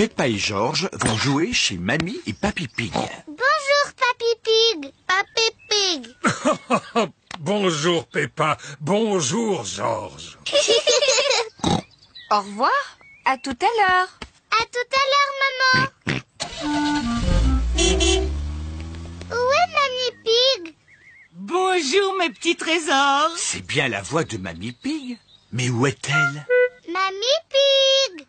Peppa et Georges vont jouer chez Mamie et Papy Pig. Bonjour, Papy Pig. Papy Pig. Bonjour, Peppa. Bonjour, Georges. Au revoir. À tout à l'heure. À tout à l'heure, maman. Où est Mamie Pig? Bonjour, mes petits trésors. C'est bien la voix de Mamie Pig. Mais où est-elle? Mamie Pig.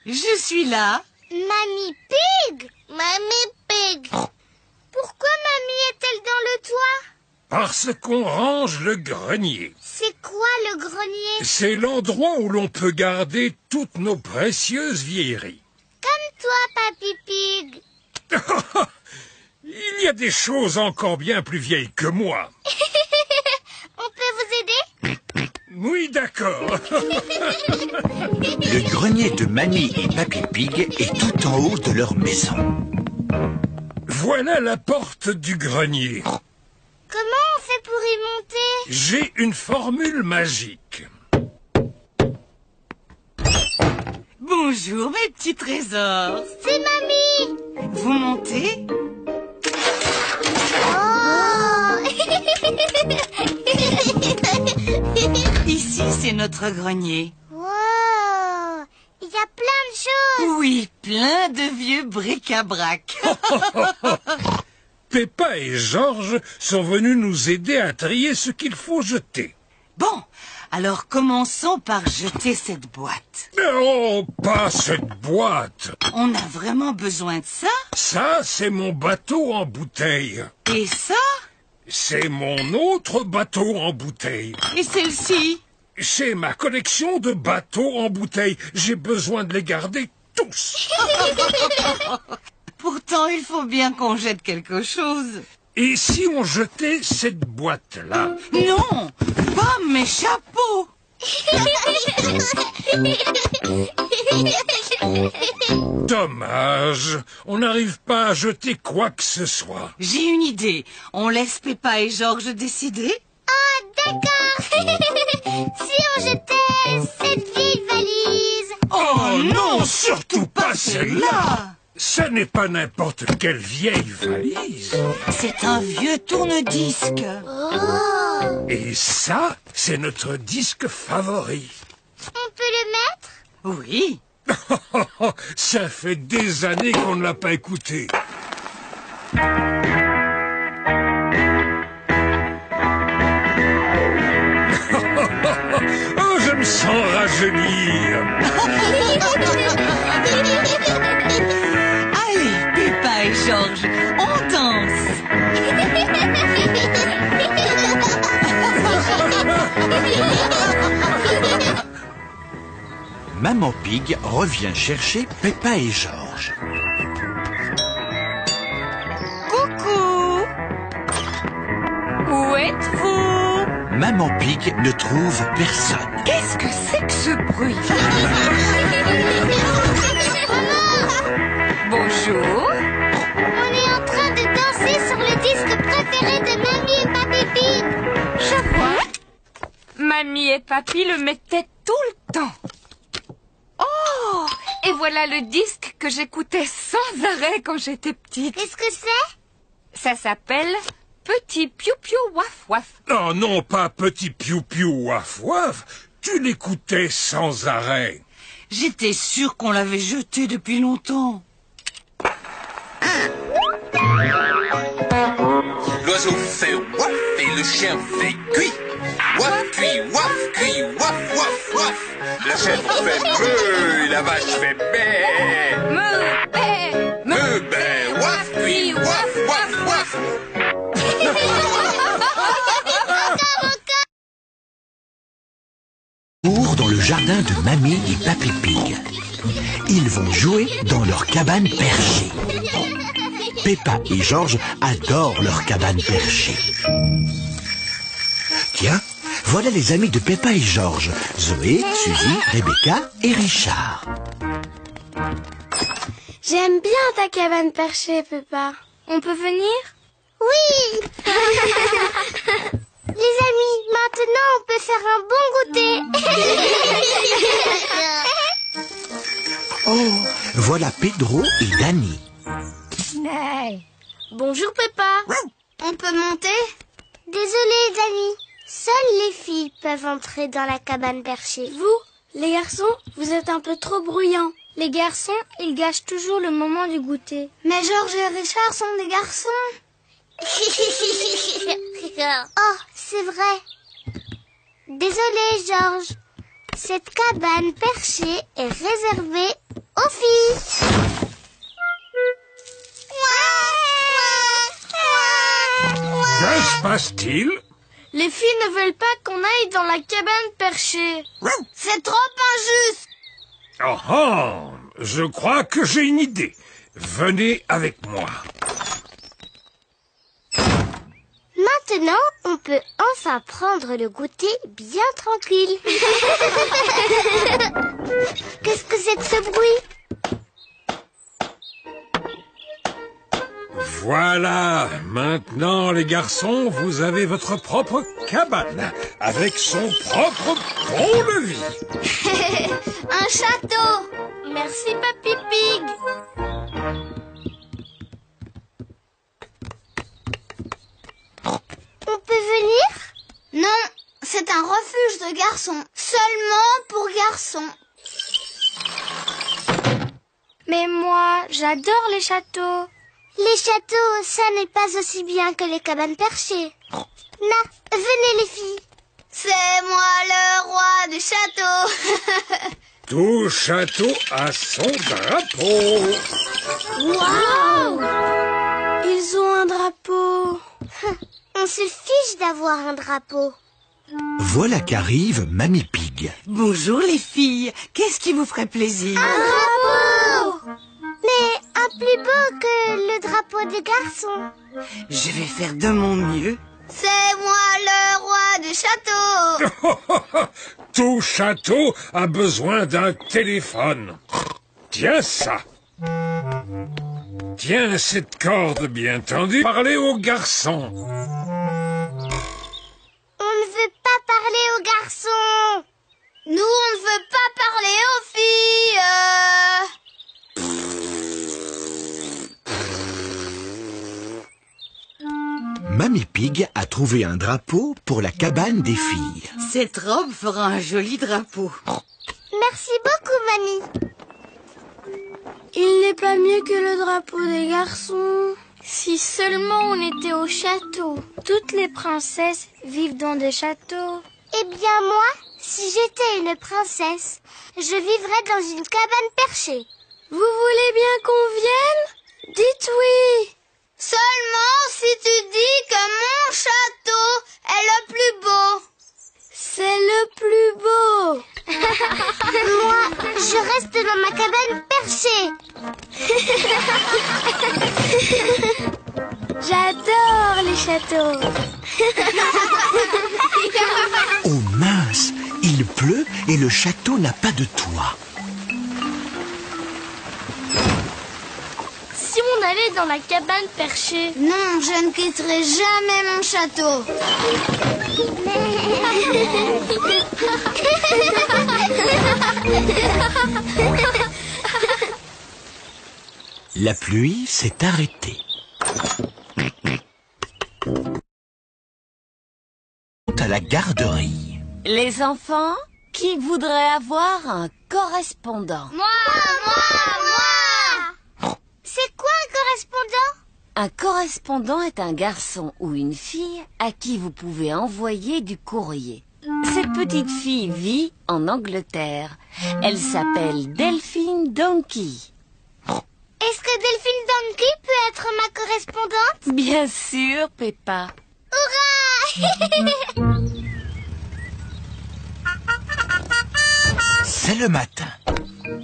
Je suis là. Mamie Pig. Mamie Pig. Pourquoi Mamie est-elle dans le toit? Parce qu'on range le grenier. C'est quoi le grenier? C'est l'endroit où l'on peut garder toutes nos précieuses vieilleries. Comme toi, Papy Pig. Il y a des choses encore bien plus vieilles que moi. On peut vous aider? Oui, d'accord. Le grenier de Mamie et Papy Pig est tout en haut de leur maison. Voilà la porte du grenier. Comment on fait pour y monter? J'ai une formule magique. Bonjour, mes petits trésors. C'est Mamie. Vous montez? Oh. Ici, c'est notre grenier. Wow. Il y a plein de choses. Oui, plein de vieux bric-à-brac. Peppa et Georges sont venus nous aider à trier ce qu'il faut jeter. Bon, alors commençons par jeter cette boîte. Oh, pas cette boîte. On a vraiment besoin de ça? Ça, c'est mon bateau en bouteille. Et ça? C'est mon autre bateau en bouteille. Et celle-ci? C'est ma collection de bateaux en bouteille. J'ai besoin de les garder tous. Pourtant, il faut bien qu'on jette quelque chose. Et si on jetait cette boîte-là? Non, pas mes chapeaux. Dommage. On n'arrive pas à jeter quoi que ce soit. J'ai une idée. On laisse Peppa et Georges décider? Ah, d'accord. Si on jetait cette vieille valise. Oh non, surtout pas celle-là. Celle-là. Ce n'est pas n'importe quelle vieille valise. C'est un vieux tourne-disque. Oh. Et ça, c'est notre disque favori. On peut le mettre? Oui. Ça fait des années qu'on ne l'a pas écouté. Oh, je me sens rajeunir. Allez, Peppa et Georges, on danse. Maman Pig revient chercher Peppa et Georges. Coucou. Où êtes-vous? Maman Pig ne trouve personne. Qu'est-ce que c'est que ce bruit? Bonjour. On est en train de danser sur le disque préféré de Mamie et Papy Pig. Je vois. Mamie et Papy le mettaient tout le temps. Oh! Et voilà le disque que j'écoutais sans arrêt quand j'étais petite. Qu'est-ce que c'est? Ça s'appelle Petit Piou Piou Waf Waf. Oh non, pas petit piou-piou waf waf. Tu l'écoutais sans arrêt. J'étais sûre qu'on l'avait jeté depuis longtemps. L'oiseau fait waf et le chien fait cuit. Waf, cuit, waf, waf, waf. La chèvre fait meuh et la vache fait bé. Me, bé, Meuh, bé, waf, cuit, waf, waf, waf. Courent dans le jardin de Mamie et Papy Pig. Ils vont jouer dans leur cabane perchée. Peppa et Georges adorent leur cabane perchée. Tiens, voilà les amis de Peppa et Georges. Zoé, Suzy, Rebecca et Richard. J'aime bien ta cabane perchée, Peppa. On peut venir? Oui. Les amis, maintenant on peut faire un bon goûter. Oh, voilà Pedro et Danny. Bonjour, Peppa. On peut monter? Désolée, Danny. Seules les filles peuvent entrer dans la cabane perchée. Vous, les garçons, vous êtes un peu trop bruyants. Les garçons, ils gâchent toujours le moment du goûter. Mais Georges et Richard sont des garçons. Oh, c'est vrai. Désolée, Georges. Cette cabane perchée est réservée aux filles. Que se passe-t-il? Les filles ne veulent pas qu'on aille dans la cabane perchée. C'est trop injuste. Oh, oh, je crois que j'ai une idée. Venez avec moi. Maintenant, on peut enfin prendre le goûter bien tranquille. Qu'est-ce que c'est que ce bruit? Voilà, maintenant les garçons, vous avez votre propre cabane, avec son propre pont-levis. Un château. Merci, Papy Pig. On peut venir? Non, c'est un refuge de garçons. Seulement pour garçons. Mais moi, j'adore les châteaux. Les châteaux, ça n'est pas aussi bien que les cabanes perchées. Venez les filles. C'est moi le roi du château. Tout château a son drapeau. Waouh! Ils ont un drapeau. On se fiche d'avoir un drapeau. Voilà qu'arrive Mamie Pig. Bonjour les filles, qu'est-ce qui vous ferait plaisir? Un drapeau! Mais un plus beau que le drapeau des garçons. Je vais faire de mon mieux. C'est moi le roi du château. Tout château a besoin d'un téléphone. Tiens ça. Tiens cette corde bien tendue. Parlez aux garçons. On ne veut pas parler aux garçons. Nous, on ne veut pas parler aux filles. Mamie Pig a trouvé un drapeau pour la cabane des filles. Cette robe fera un joli drapeau. Merci beaucoup, mamie. Il n'est pas mieux que le drapeau des garçons. Si seulement on était au château. Toutes les princesses vivent dans des châteaux. Eh bien, moi, si j'étais une princesse, je vivrais dans une cabane perchée. Vous voulez bien qu'on vienne? Dites oui. Seulement si tu dis que mon château est le plus beau. C'est le plus beau. Moi, je reste dans ma cabane perchée. J'adore les châteaux. Oh mince, il pleut et le château n'a pas de toit. Si on allait dans la cabane perchée. Non, je ne quitterai jamais mon château. La pluie s'est arrêtée. À la garderie. Les enfants, qui voudrait avoir un correspondant? Moi. C'est quoi un correspondant? Un correspondant est un garçon ou une fille à qui vous pouvez envoyer du courrier. Cette petite fille vit en Angleterre. Elle s'appelle Delphine Donkey. Est-ce que Delphine Donkey peut être ma correspondante? Bien sûr, Peppa. Hurrah! C'est le matin.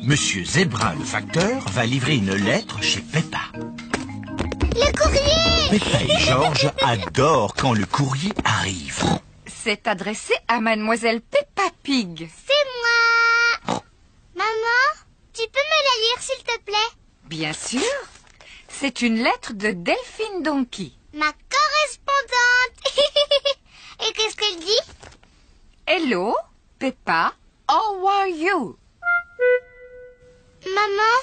Monsieur Zébrin, le facteur, va livrer une lettre chez Peppa. Le courrier! Peppa et Georges adorent quand le courrier arrive. C'est adressé à Mademoiselle Peppa Pig. C'est moi! Maman, tu peux me la lire s'il te plaît? Bien sûr. C'est une lettre de Delphine Donkey. Ma correspondante! Et qu'est-ce qu'elle dit? Hello, Peppa. How are you? Maman,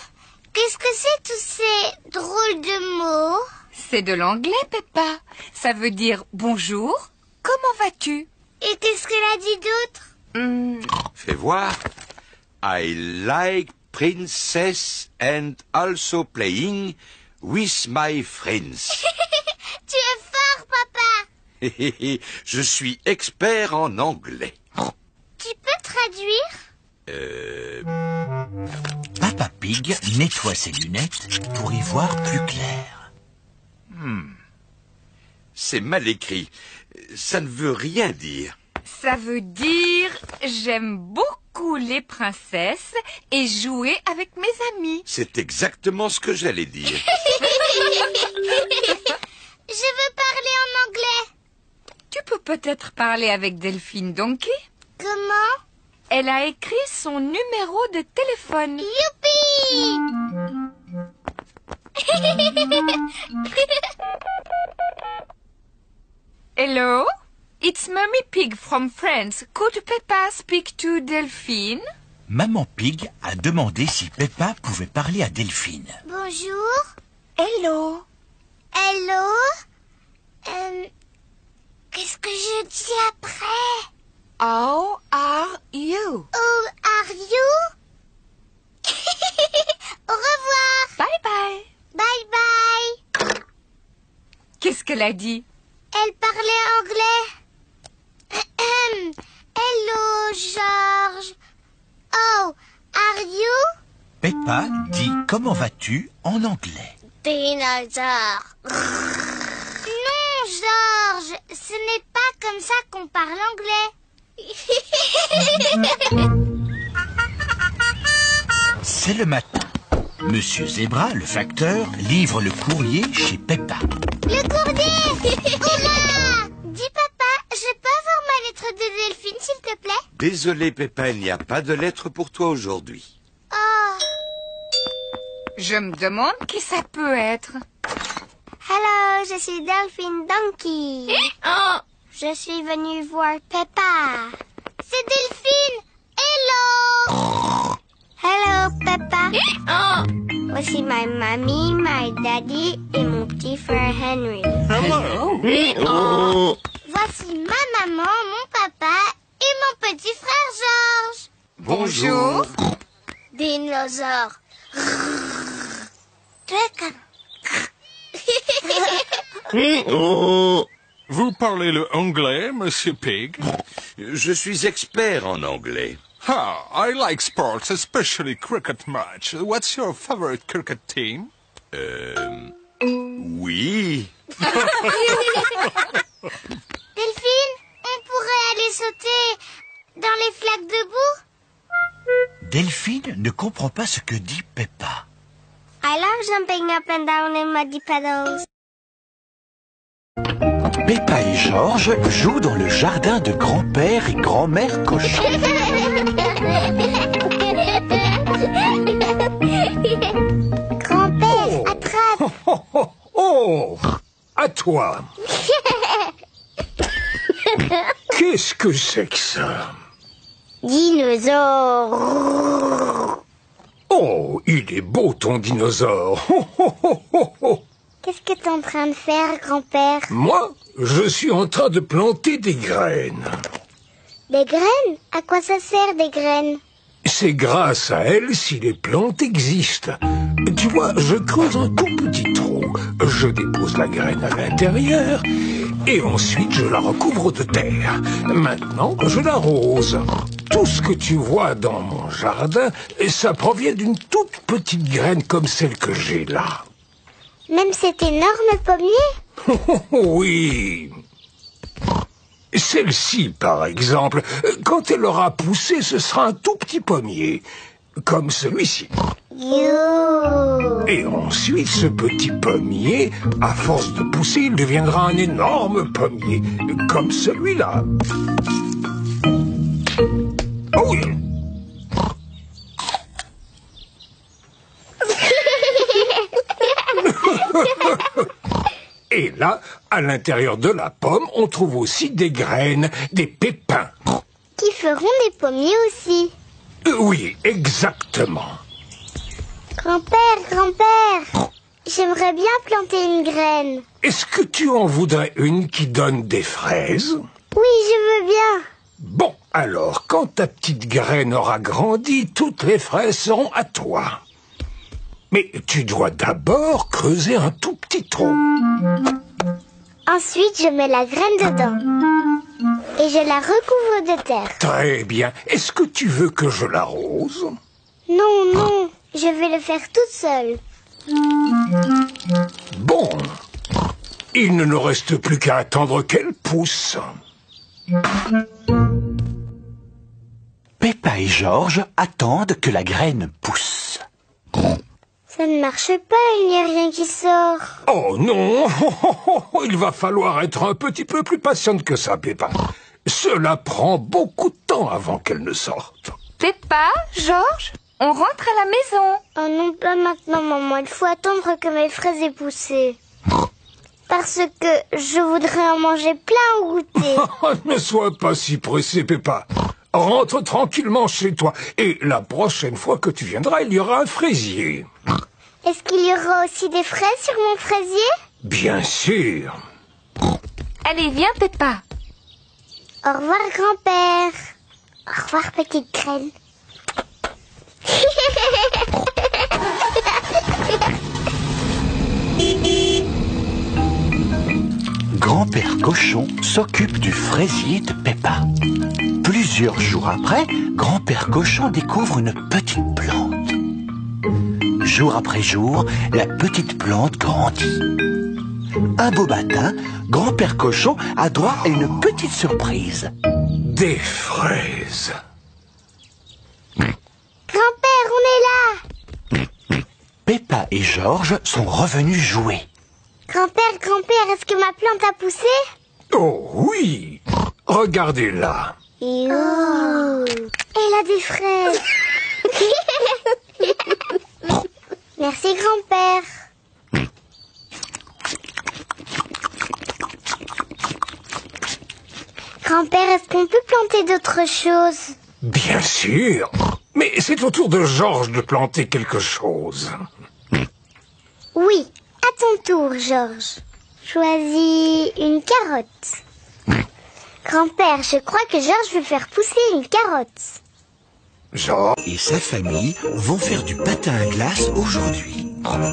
qu'est-ce que c'est tous ces drôles de mots? C'est de l'anglais, Peppa. Ça veut dire bonjour, comment vas-tu? Et qu'est-ce qu'elle a dit d'autre? Fais voir. I like princess and also playing with my friends. Tu es fort, papa. Je suis expert en anglais. Tu peux traduire? Peppa Pig nettoie ses lunettes pour y voir plus clair. C'est mal écrit. Ça ne veut rien dire. Ça veut dire j'aime beaucoup les princesses et jouer avec mes amis. C'est exactement ce que j'allais dire. Je veux parler en anglais. Tu peux peut-être parler avec Delphine Donkey? Comment? Elle a écrit son numéro de téléphone. Youpi! Hello? It's Mummy Pig from France. Could Peppa speak to Delphine? Maman Pig a demandé si Peppa pouvait parler à Delphine. Bonjour. Hello. Hello. Qu'est-ce que je dis après? How are you? How are you? Au revoir. Bye bye. Bye bye. Qu'est-ce qu'elle a dit? Elle parlait anglais. Hello, George. Oh, are you? Peppa dit comment vas-tu en anglais. Dinosaure. Non, George, ce n'est pas comme ça qu'on parle anglais. C'est le matin. Monsieur Zebra, le facteur, livre le courrier chez Peppa. Le courrier! Oula! Dis papa, je peux avoir ma lettre de Delphine, s'il te plaît? Désolé, Peppa, il n'y a pas de lettre pour toi aujourd'hui. Oh. Je me demande qui ça peut être. Hello, je suis Delphine Donkey. Oh! Je suis venue voir Peppa. C'est Delphine. Hello. Hello, Peppa. Voici ma mamie, my daddy et mon petit frère Henry. Voici ma maman, mon papa et mon petit frère George. Bonjour. Dinosaure. Vous parlez le anglais, Monsieur Pig? Je suis expert en anglais. Ah, I like sports, especially cricket match. What's your favorite cricket team? Oui. Delphine, on pourrait aller sauter dans les flaques de boue? Delphine ne comprend pas ce que dit Peppa. I love jumping up and down in muddy puddles. Peppa et George jouent dans le jardin de grand-père et grand-mère Cochon. Grand-père, attrape! Oh, à toi. Qu'est-ce que c'est que ça? Dinosaure! Oh, il est beau ton dinosaure. Qu'est-ce que t'es en train de faire, grand-père? Moi, je suis en train de planter des graines. Des graines? À quoi ça sert, des graines? C'est grâce à elles si les plantes existent. Tu vois, je creuse un tout petit trou, je dépose la graine à l'intérieur et ensuite je la recouvre de terre. Maintenant, je l'arrose. Tout ce que tu vois dans mon jardin, ça provient d'une toute petite graine comme celle que j'ai là. Même cet énorme pommier? Oui. Celle-ci, par exemple, quand elle aura poussé, ce sera un tout petit pommier, comme celui-ci. You. Et ensuite, ce petit pommier, à force de pousser, il deviendra un énorme pommier, comme celui-là. Oh oui. Et là, à l'intérieur de la pomme, on trouve aussi des graines, des pépins. Qui feront des pommiers aussi. Oui, exactement. Grand-père, j'aimerais bien planter une graine. Est-ce que tu en voudrais une qui donne des fraises? Oui, je veux bien. Bon, alors, quand ta petite graine aura grandi, toutes les fraises seront à toi. Mais tu dois d'abord creuser un tout petit trou. Ensuite, je mets la graine dedans. Et je la recouvre de terre. Très bien. Est-ce que tu veux que je l'arrose? Non, je vais le faire toute seule. Bon, il ne nous reste plus qu'à attendre qu'elle pousse. Peppa et Georges attendent que la graine pousse. Ça ne marche pas, il n'y a rien qui sort. Oh non, il va falloir être un petit peu plus patiente que ça, Peppa. Cela prend beaucoup de temps avant qu'elle ne sorte. Peppa, Georges, on rentre à la maison. Oh non, pas maintenant, maman. Il faut attendre que mes fraises aient poussé. Parce que je voudrais en manger plein au goûter. Ne sois pas si pressée, Peppa. Rentre tranquillement chez toi. Et la prochaine fois que tu viendras, il y aura un fraisier. Est-ce qu'il y aura aussi des fraises sur mon fraisier? Bien sûr. Allez, viens, Peppa. Au revoir, grand-père. Au revoir, petite graine. Grand-père Cochon s'occupe du fraisier de Peppa. Plusieurs jours après, Grand-père Cochon découvre une petite plante. Jour après jour, la petite plante grandit. Un beau matin, Grand-père Cochon a droit à une petite surprise. Des fraises. Grand-père, on est là. Peppa et Georges sont revenus jouer. Grand-père, est-ce que ma plante a poussé? Oh oui. Regardez-la. Oh, elle a des fraises. Merci, grand-père. Grand-père, est-ce qu'on peut planter d'autres choses? Bien sûr. Mais c'est au tour de Georges de planter quelque chose. Oui, à ton tour, Georges. Choisis une carotte. Grand-père, je crois que Georges veut faire pousser une carotte. Georges Et sa famille vont faire du patin à glace aujourd'hui. Ça va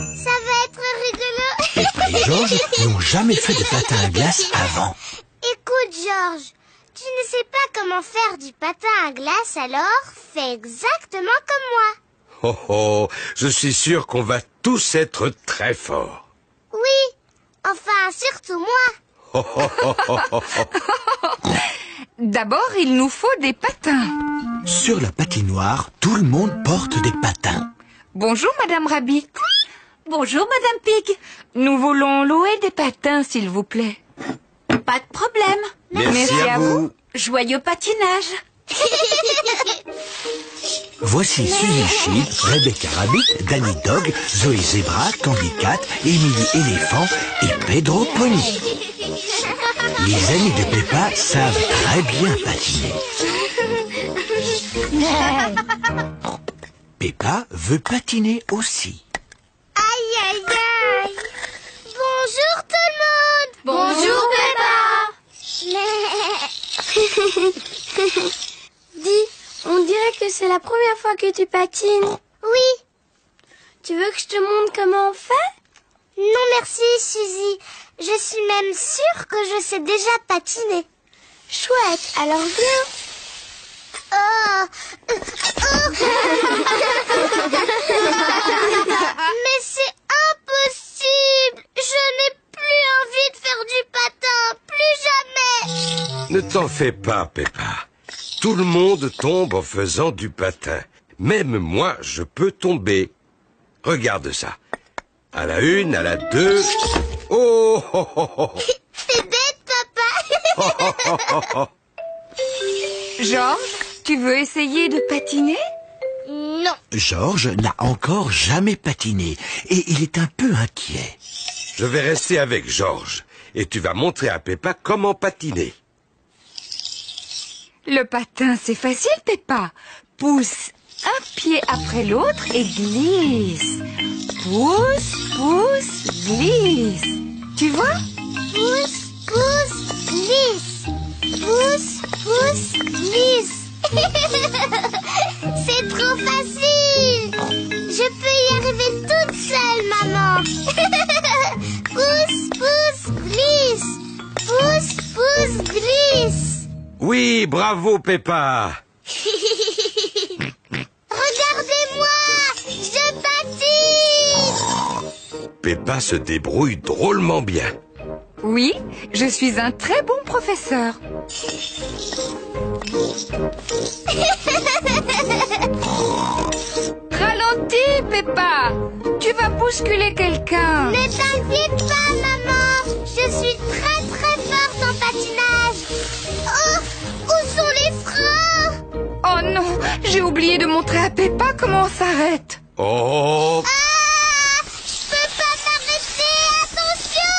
être rigolo. Peppa et Georges n'ont jamais fait de patin à glace avant. Écoute, Georges, tu ne sais pas comment faire du patin à glace, alors fais exactement comme moi. Oh oh, je suis sûr qu'on va tous être très forts. Oui, enfin, surtout moi. D'abord, il nous faut des patins. Sur la patinoire, tout le monde porte des patins. Bonjour, Madame Rabbit. Bonjour, Madame Pig. Nous voulons louer des patins, s'il vous plaît. Pas de problème. Merci à vous. Joyeux patinage. Voici Suzy Sheep, Rebecca Rabbit, Danny Dog, Zoé Zebra, Candy Cat, Emily Éléphant et Pedro Pony. Les amis de Peppa savent très bien patiner. Peppa veut patiner aussi. Aïe, aïe, aïe. Bonjour tout le monde. Bonjour, Dis, on dirait que c'est la première fois que tu patines. Oui. Tu veux que je te montre comment on fait? Non, merci, Suzy. Je suis même sûre que je sais déjà patiner. Chouette, alors viens. Oh. Mais c'est impossible. Je n'ai plus envie de faire du patin. Plus jamais. Ne t'en fais pas, Peppa. Tout le monde tombe en faisant du patin. Même moi, je peux tomber. Regarde ça. À la une, à la deux. Oh, oh, oh, oh. T'es bête, papa. Georges, tu veux essayer de patiner? Non. Georges n'a encore jamais patiné et il est un peu inquiet. Je vais rester avec Georges et tu vas montrer à Peppa comment patiner. Le patin, c'est facile, Peppa. Pousse un pied après l'autre et glisse. Pousse, pousse, glisse. Tu vois? Pousse, pousse, glisse. Pousse, pousse, glisse. C'est trop facile. Je peux y arriver toute seule, maman. Pousse, pousse, glisse. Pousse, pousse, glisse. Oui, bravo, Peppa. Regardez-moi, je patine. Peppa se débrouille drôlement bien. Oui, je suis un très bon professeur. Ralentis, Peppa. Tu vas bousculer quelqu'un. Ne t'inquiète pas, maman. Je suis très très forte en patinage. Oh, où sont les freins? Oh non, j'ai oublié de montrer à Peppa comment on s'arrête. Oh, Ah, je peux pas m'arrêter. Attention.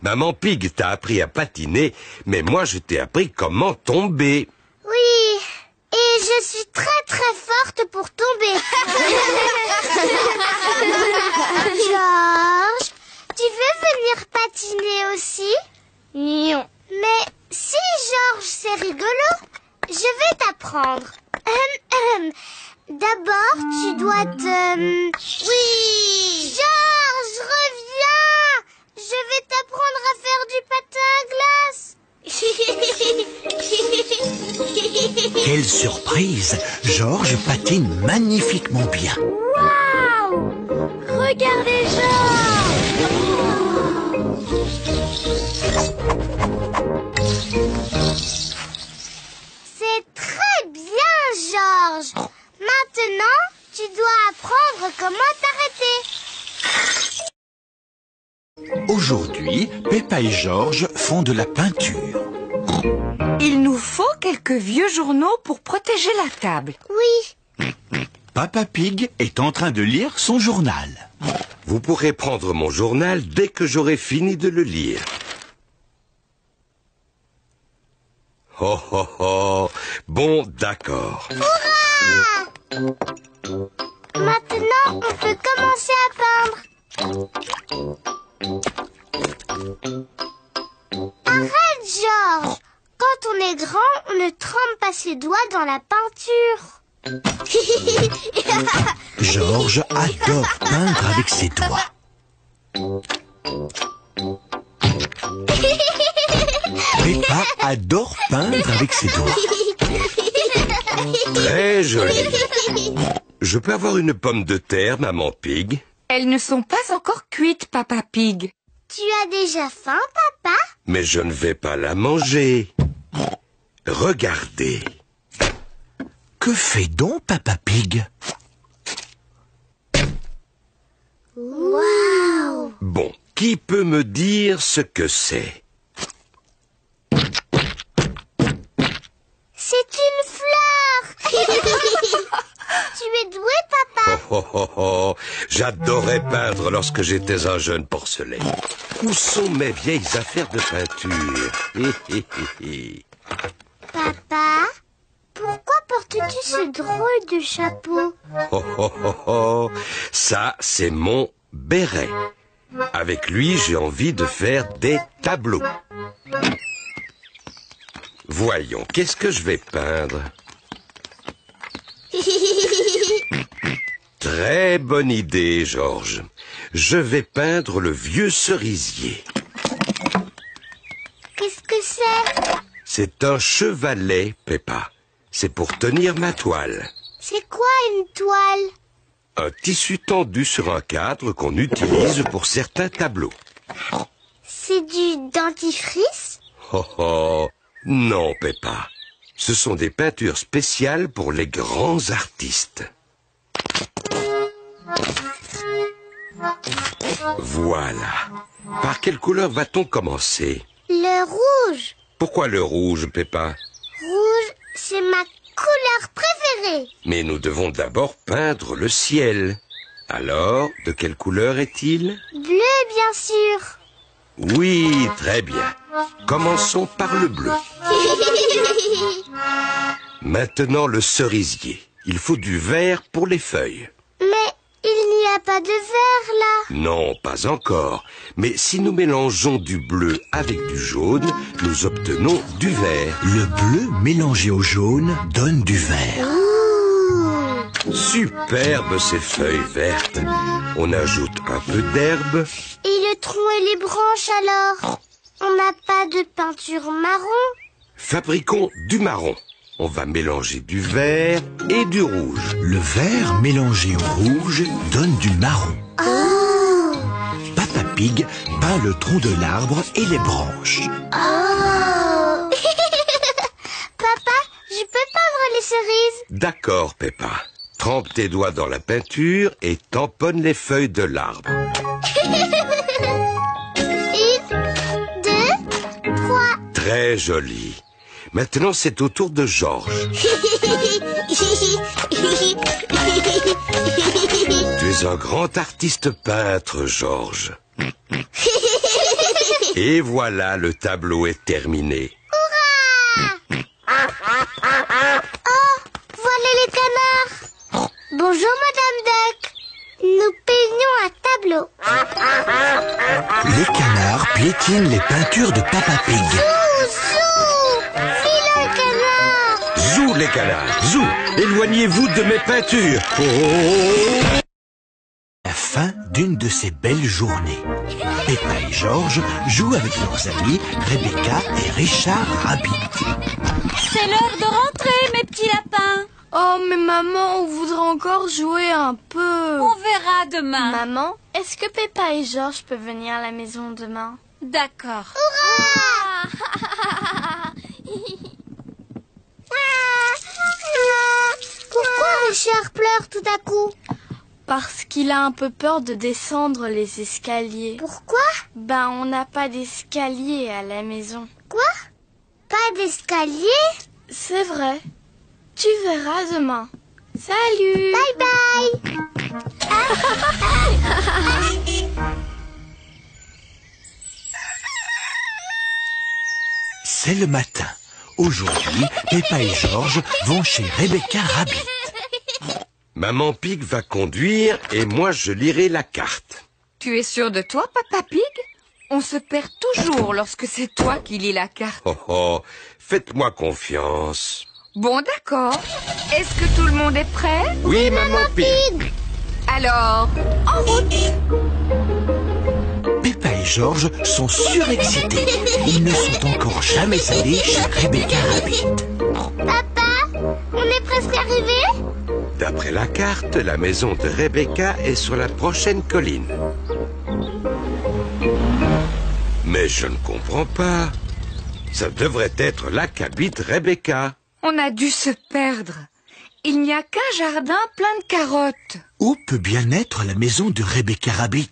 Maman Pig t'a appris à patiner, mais moi je t'ai appris comment tomber. Oui, et je suis très très forte pour tomber. Georges, tu veux venir patiner aussi? Non. Mais si, Georges, c'est rigolo. Je vais t'apprendre. D'abord, tu dois te... Oui. Georges, reviens. Je vais t'apprendre à faire du patin à glace. Quelle surprise! Georges patine magnifiquement bien. Waouh! Regardez Georges! C'est très bien, Georges. Maintenant, tu dois apprendre comment t'arrêter. Aujourd'hui, Peppa et Georges font de la peinture. Il nous faut quelques vieux journaux pour protéger la table. Oui. Papa Pig est en train de lire son journal. Vous pourrez prendre mon journal dès que j'aurai fini de le lire. Oh oh oh, bon d'accord. Hurrah! Maintenant, on peut commencer à peindre. Arrête, Georges. Quand on est grand, on ne trempe pas ses doigts dans la peinture. Georges adore peindre avec ses doigts. Peppa adore peindre avec ses doigts. Très joli. Je peux avoir une pomme de terre, maman Pig? Elles ne sont pas encore cuites, Papa Pig. Tu as déjà faim, papa? Mais je ne vais pas la manger. Regardez. Que fait donc Papa Pig? Waouh! Bon, qui peut me dire ce que c'est? C'est une fleur! Tu es doué, papa? Oh, oh, oh, oh. J'adorais peindre lorsque j'étais un jeune porcelet. Où sont mes vieilles affaires de peinture? Papa, pourquoi portes-tu ce drôle de chapeau? Oh, oh, oh, oh. Ça, c'est mon béret. Avec lui, j'ai envie de faire des tableaux. Voyons, qu'est-ce que je vais peindre? Très bonne idée, Georges. Je vais peindre le vieux cerisier. Qu'est-ce que c'est? C'est un chevalet, Peppa. C'est pour tenir ma toile. C'est quoi une toile? Un tissu tendu sur un cadre qu'on utilise pour certains tableaux. C'est du dentifrice? Oh oh, non, Peppa. Ce sont des peintures spéciales pour les grands artistes. Voilà. Par quelle couleur va-t-on commencer? Le rouge. Pourquoi le rouge, Peppa? Rouge, c'est ma couleur préférée. Mais nous devons d'abord peindre le ciel. Alors, de quelle couleur est-il? Bleu, bien sûr. Oui, très bien. Commençons par le bleu. Maintenant le cerisier. Il faut du vert pour les feuilles. Mais il n'y a pas de vert là. Non, pas encore. Mais si nous mélangeons du bleu avec du jaune, nous obtenons du vert. Le bleu mélangé au jaune donne du vert. Superbes ces feuilles vertes. On ajoute un peu d'herbe. Et le tronc et les branches alors? On n'a pas de peinture marron? Fabriquons du marron. On va mélanger du vert et du rouge. Le vert mélangé au rouge donne du marron. Oh! Papa Pig peint le tronc de l'arbre et les branches. Oh! Papa, je peux peindre les cerises? D'accord, Peppa. Trempe tes doigts dans la peinture et tamponne les feuilles de l'arbre. 1, 2, 3. Très joli. Maintenant, c'est au tour de Georges. Tu es un grand artiste peintre, Georges. Et voilà, le tableau est terminé. Hurrah! Oh, voilà les canards. Bonjour, Madame Duck. Nous peignons un tableau. Les canards piétinent les peintures de Papa Pig. Zou! Vilain canard! Zou, les canards, zou! Éloignez-vous de mes peintures. Oh! La fin d'une de ces belles journées. Peppa et Georges jouent avec leurs amis Rebecca et Richard Rabbit. C'est l'heure de rentrer, mes petits lapins. Oh, mais maman, on voudrait encore jouer un peu. On verra demain. Maman, est-ce que Peppa et Georges peuvent venir à la maison demain? D'accord. Pourquoi Richard pleure tout à coup? Parce qu'il a un peu peur de descendre les escaliers. Pourquoi? Ben, on n'a pas d'escalier à la maison. Quoi? Pas d'escalier? C'est vrai. Tu verras demain. Salut! Bye bye! C'est le matin. Aujourd'hui, Peppa et Georges vont chez Rebecca Rabbit. Maman Pig va conduire et moi je lirai la carte. Tu es sûr de toi, Papa Pig? On se perd toujours lorsque c'est toi qui lis la carte. Oh oh, faites-moi confiance. Bon, d'accord. Est-ce que tout le monde est prêt? Oui, Maman Pig. Alors, en route! Peppa et Georges sont surexcités. Ils ne sont encore jamais allés chez Rebecca Rabbit. Papa, on est presque arrivés? D'après la carte, la maison de Rebecca est sur la prochaine colline. Mais je ne comprends pas. Ça devrait être là qu'habite Rebecca. On a dû se perdre. Il n'y a qu'un jardin plein de carottes. Où peut bien être la maison de Rebecca Rabbit?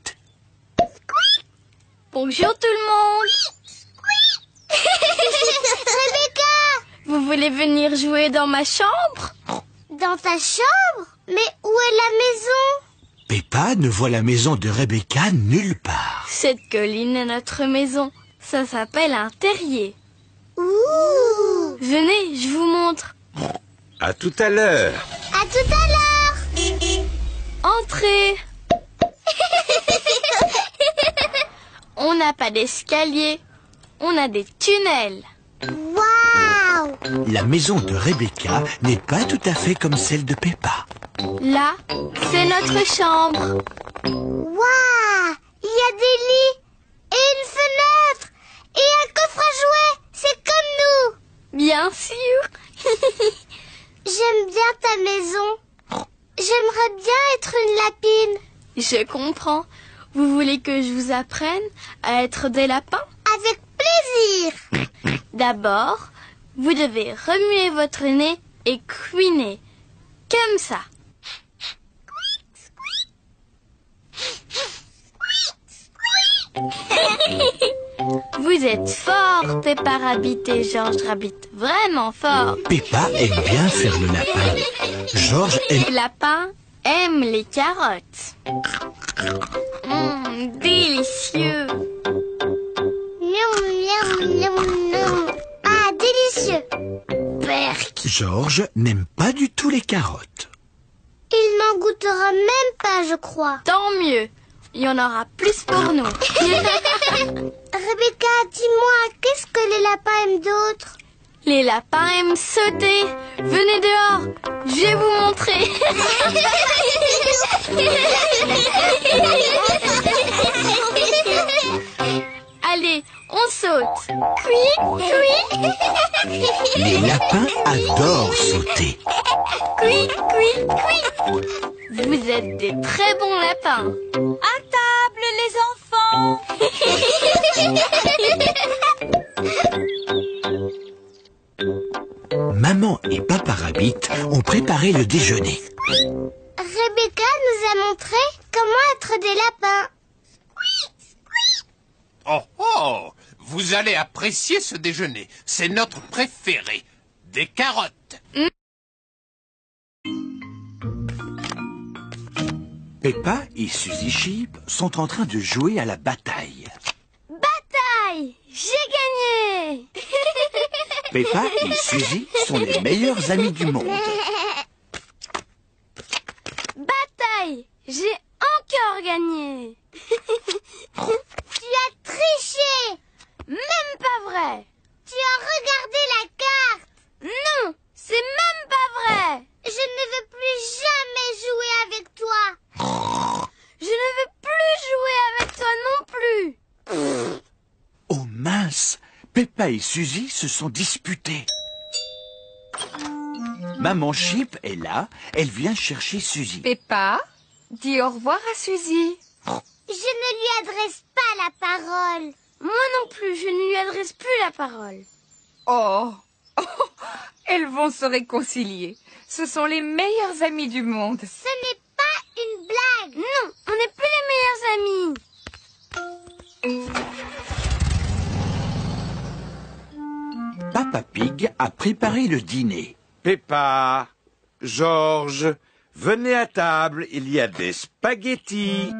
Bonjour tout le monde. Rebecca! Vous voulez venir jouer dans ma chambre? Dans ta chambre? Mais où est la maison? Peppa ne voit la maison de Rebecca nulle part. Cette colline est notre maison. Ça s'appelle un terrier. Ouh! Venez, je vous montre. À tout à l'heure. À tout à l'heure! Entrez. On n'a pas d'escalier. On a des tunnels. Waouh! La maison de Rebecca n'est pas tout à fait comme celle de Peppa. Là, c'est notre chambre. Waouh! Il y a des lits et une fenêtre et un coffre à jouets. C'est comme nous. Bien sûr. J'aime bien ta maison. J'aimerais bien être une lapine. Je comprends. Vous voulez que je vous apprenne à être des lapins? Avec plaisir. D'abord, vous devez remuer votre nez et couiner. Comme ça. Vous êtes forts, Peppa Rabbit et George Rabbit. Vraiment forts. Peppa aime bien faire le lapin. Georges aime... Les lapins aiment les carottes. Délicieux. Ah, délicieux. Berk. Georges n'aime pas du tout les carottes. Il n'en goûtera même pas, je crois. Tant mieux. Il y en aura plus pour nous. Rebecca, dis-moi, qu'est-ce que les lapins aiment d'autre? Les lapins aiment sauter. Venez dehors. Je vais vous montrer. Allez, on saute. Cui, cui. Les lapins adorent sauter. Cui, cui, cui. Vous êtes des très bons lapins. À table, les enfants! Maman et Papa Rabbit ont préparé le déjeuner. Rebecca nous a montré comment être des lapins. Oh oh! Vous allez apprécier ce déjeuner. C'est notre préféré. Des carottes. Peppa et Suzy Sheep sont en train de jouer à la bataille. Bataille! J'ai gagné! Peppa et Suzy sont les meilleurs amis du monde. Bataille! J'ai encore gagné! Tu as triché. Même pas vrai! Tu as regardé la carte. Non! C'est même pas vrai! Je ne veux plus jamais jouer avec toi. Je ne veux plus jouer avec toi non plus! Oh mince! Peppa et Suzy se sont disputés. Maman Sheep est là. Elle vient chercher Suzy. Peppa, dis au revoir à Suzy. Je ne lui adresse pas la parole. Moi non plus, je ne lui adresse plus la parole. Oh, elles vont se réconcilier. Ce sont les meilleurs amis du monde. Ce n'est pas une blague. Non, on n'est plus les meilleurs amis. Papa Pig a préparé le dîner. Peppa, Georges, venez à table, il y a des spaghettis.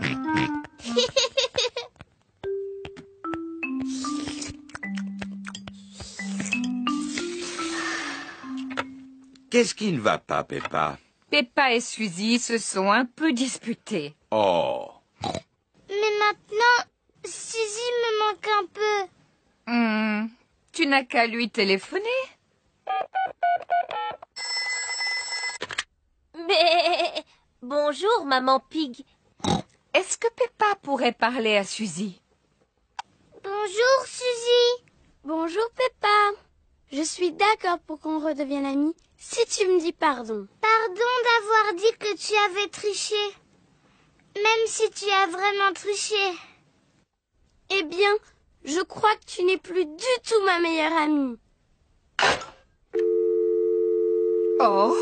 Qu'est-ce qui ne va pas, Peppa? Peppa et Suzy se sont un peu disputés. Oh, Mais maintenant, Suzy me manque un peu. Tu n'as qu'à lui téléphoner. Mais bonjour, maman Pig. Est-ce que Peppa pourrait parler à Suzy? Bonjour, Suzy. Bonjour Peppa. Je suis d'accord pour qu'on redevienne amis si tu me dis pardon. Pardon d'avoir dit que tu avais triché. Même si tu as vraiment triché. Eh bien, je crois que tu n'es plus du tout ma meilleure amie. Oh,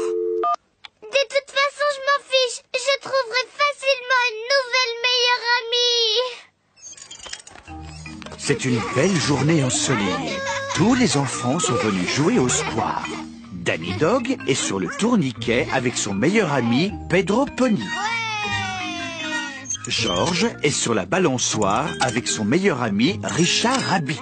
De toute façon, je m'en fiche. Je trouverai facilement une nouvelle meilleure amie. C'est une belle journée ensoleillée. Tous les enfants sont venus jouer au square. Danny Dog est sur le tourniquet avec son meilleur ami Pedro Pony. Georges est sur la balançoire avec son meilleur ami Richard Rabbit.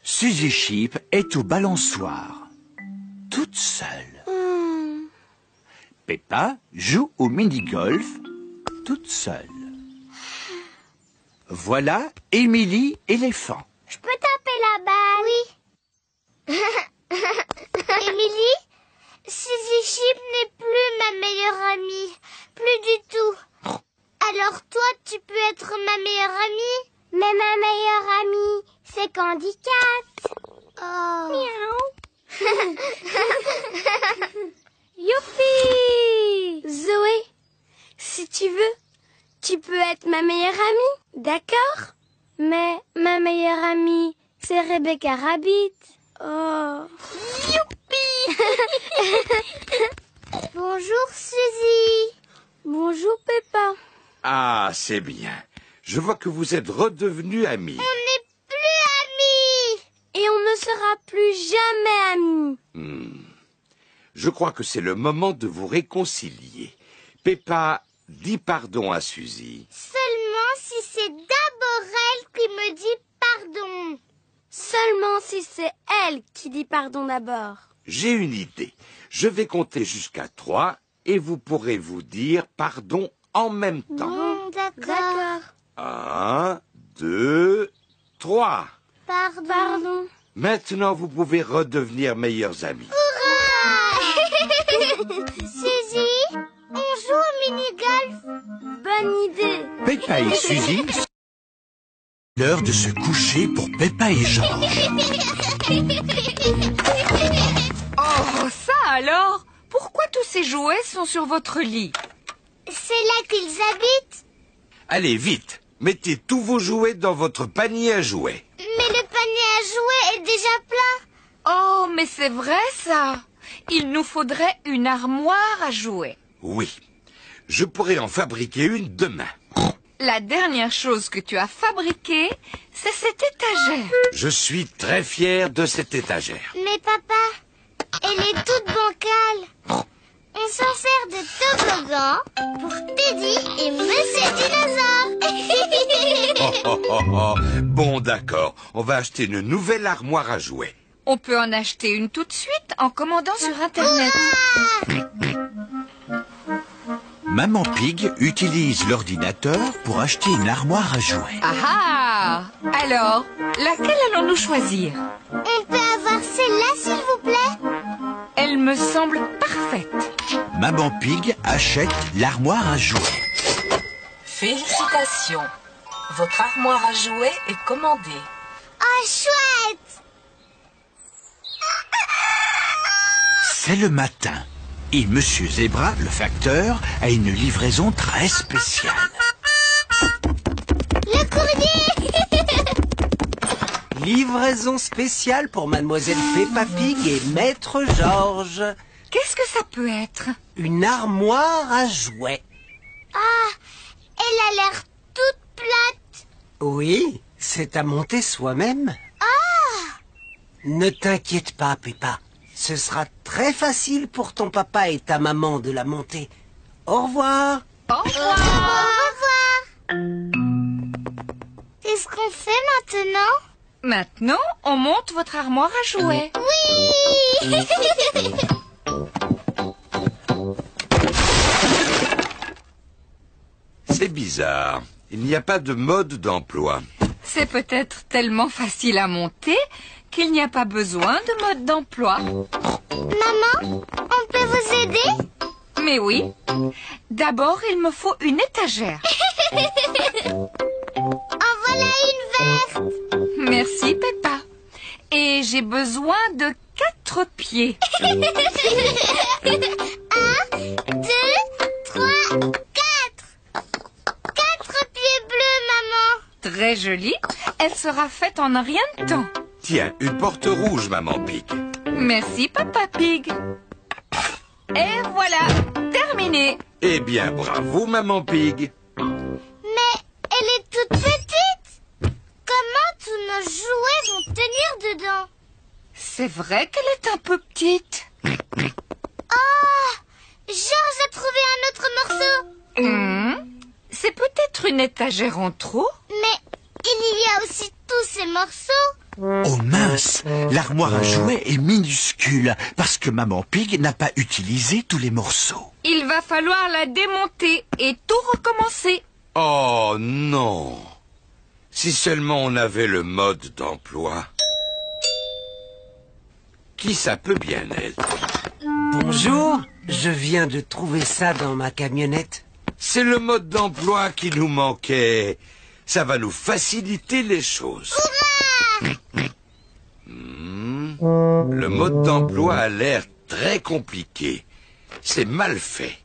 Suzy Sheep est au balançoire, toute seule. Peppa joue au mini-golf, toute seule. Voilà Émilie éléphant. Je peux taper la balle? Oui. Émilie, Suzy Sheep n'est plus ma meilleure amie. Plus du tout. Alors toi, tu peux être ma meilleure amie? Mais ma meilleure amie, c'est Candy Cat. Oh. Miaou. Youpi! Zoé, si tu veux, tu peux être ma meilleure amie, d'accord? Mais ma meilleure amie, c'est Rebecca Rabbit. Oh. Youpi! Bonjour Suzy. Bonjour Peppa. ah, c'est bien. Je vois que vous êtes redevenus amis. On n'est plus amis. Et on ne sera plus jamais amis. Je crois que c'est le moment de vous réconcilier. Peppa, dis pardon à Suzy. Seulement si c'est me dit pardon. Seulement si c'est elle qui dit pardon d'abord. J'ai une idée. Je vais compter jusqu'à 3 et vous pourrez vous dire pardon en même temps. Bon, d'accord. 1, 2, 3. Pardon. Maintenant, vous pouvez redevenir meilleurs amis. Suzy, on joue au mini-golf. Bonne idée. Peppa et Suzy, l'heure de se coucher pour Peppa et Georges. Oh, ça alors? Pourquoi tous ces jouets sont sur votre lit? C'est là qu'ils habitent. Allez, vite. Mettez tous vos jouets dans votre panier à jouets. Mais le panier à jouets est déjà plein. Oh, mais c'est vrai ça. Il nous faudrait une armoire à jouets. Oui. Je pourrais en fabriquer une demain. La dernière chose que tu as fabriquée, c'est cette étagère. Je suis très fier de cette étagère. Mais papa, elle est toute bancale. On s'en sert de toboggan pour Teddy et Monsieur Dinosaure. Oh, oh, oh, oh. Bon, d'accord. On va acheter une nouvelle armoire à jouets. On peut en acheter une tout de suite en commandant sur Internet. Maman Pig utilise l'ordinateur pour acheter une armoire à jouets. Ah ah! Alors, laquelle allons-nous choisir? On peut avoir celle-là, s'il vous plaît? Elle me semble parfaite. Maman Pig achète l'armoire à jouets. Félicitations. Votre armoire à jouets est commandée. Oh, chouette! C'est le matin et Monsieur Zebra, le facteur, a une livraison très spéciale. Le courrier! Livraison spéciale pour Mademoiselle Peppa Pig et Maître Georges. Qu'est-ce que ça peut être? Une armoire à jouets. Ah, elle a l'air toute plate. Oui, c'est à monter soi-même. Ah! Ne t'inquiète pas, Peppa. Ce sera très facile pour ton papa et ta maman de la monter. Au revoir. Au revoir. Au revoir. Qu'est-ce qu'on fait maintenant? Maintenant, on monte votre armoire à jouets. Oui! C'est bizarre. Il n'y a pas de mode d'emploi. C'est peut-être tellement facile à monter qu'il n'y a pas besoin de mode d'emploi. Maman, on peut vous aider? Mais oui. D'abord, il me faut une étagère. En voilà une verte. Merci, Peppa. Et j'ai besoin de 4 pieds. 1, 2, 3, 4. 4 pieds bleus, maman. Très jolie. Elle sera faite en rien de temps. Tiens, une porte rouge, Maman Pig. Merci, Papa Pig. Et voilà, terminé. Eh bien, bravo, Maman Pig. Mais elle est toute petite. Comment tous nos jouets vont tenir dedans? C'est vrai qu'elle est un peu petite. Oh, Georges a trouvé un autre morceau. C'est peut-être une étagère en trop. Mais il y a aussi tous ces morceaux. Oh mince, l'armoire à jouets est minuscule parce que Maman Pig n'a pas utilisé tous les morceaux. Il va falloir la démonter et tout recommencer. Oh non. Si seulement on avait le mode d'emploi. Qui ça peut bien être? Bonjour, je viens de trouver ça dans ma camionnette. C'est le mode d'emploi qui nous manquait. Ça va nous faciliter les choses. Le mode d'emploi a l'air très compliqué. C'est mal fait.